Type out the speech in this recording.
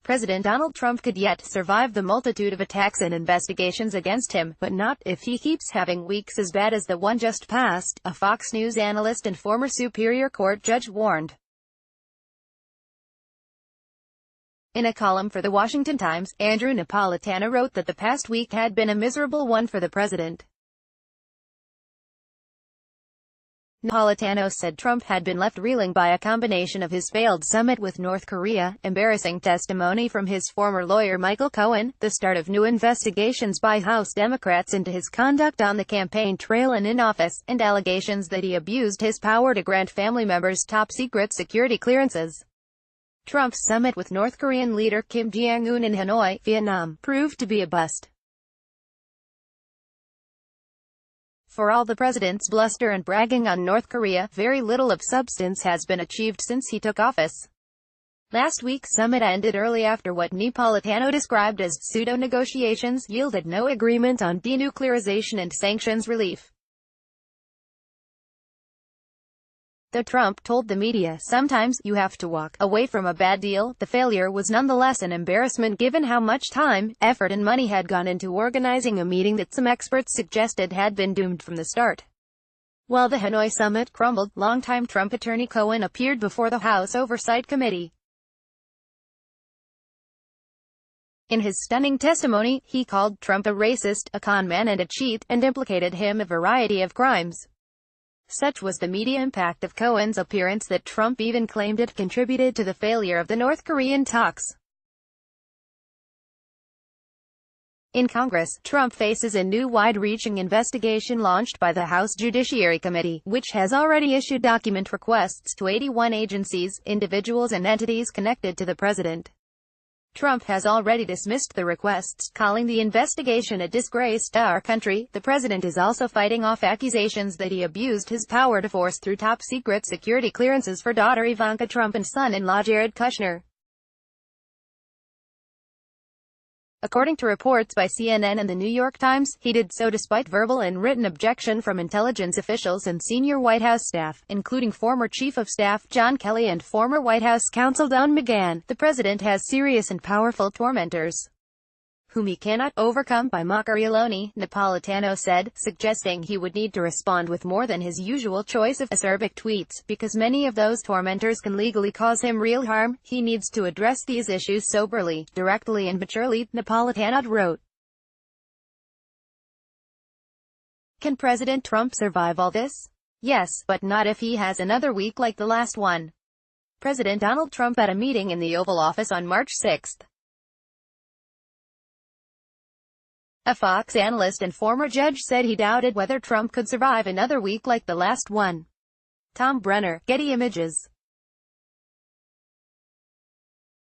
President Donald Trump could yet survive the multitude of attacks and investigations against him, but not if he keeps having weeks as bad as the one just passed, a Fox News analyst and former Superior Court judge warned. In a column for the Washington Times, Andrew Napolitano wrote that the past week had been a miserable one for the president. Napolitano said Trump had been left reeling by a combination of his failed summit with North Korea, embarrassing testimony from his former lawyer Michael Cohen, the start of new investigations by House Democrats into his conduct on the campaign trail and in office, and allegations that he abused his power to grant family members top-secret security clearances. Trump's summit with North Korean leader Kim Jong-un in Hanoi, Vietnam, proved to be a bust. For all the president's bluster and bragging on North Korea, very little of substance has been achieved since he took office. Last week's summit ended early after what Napolitano described as pseudo-negotiations yielded no agreement on denuclearization and sanctions relief. Though Trump told the media, "Sometimes you have to walk away from a bad deal," the failure was nonetheless an embarrassment given how much time, effort and money had gone into organizing a meeting that some experts suggested had been doomed from the start. While the Hanoi summit crumbled, longtime Trump attorney Cohen appeared before the House Oversight Committee. In his stunning testimony, he called Trump a racist, a con man and a cheat, and implicated him in a variety of crimes. Such was the media impact of Cohen's appearance that Trump even claimed it contributed to the failure of the North Korean talks. In Congress, Trump faces a new wide-reaching investigation launched by the House Judiciary Committee, which has already issued document requests to 81 agencies, individuals and entities connected to the president. Trump has already dismissed the requests, calling the investigation a disgrace to our country. The president is also fighting off accusations that he abused his power to force through top-secret security clearances for daughter Ivanka Trump and son-in-law Jared Kushner. According to reports by CNN and the New York Times, he did so despite verbal and written objection from intelligence officials and senior White House staff, including former Chief of Staff John Kelly and former White House counsel Don McGahn. The president has serious and powerful tormentors, whom he cannot overcome by mockery alone, Napolitano said, suggesting he would need to respond with more than his usual choice of acerbic tweets, because many of those tormentors can legally cause him real harm. He needs to address these issues soberly, directly and maturely, Napolitano wrote. Can President Trump survive all this? Yes, but not if he has another week like the last one. President Donald Trump at a meeting in the Oval Office on March 6. A Fox analyst and former judge said he doubted whether Trump could survive another week like the last one. Tom Brenner, Getty Images.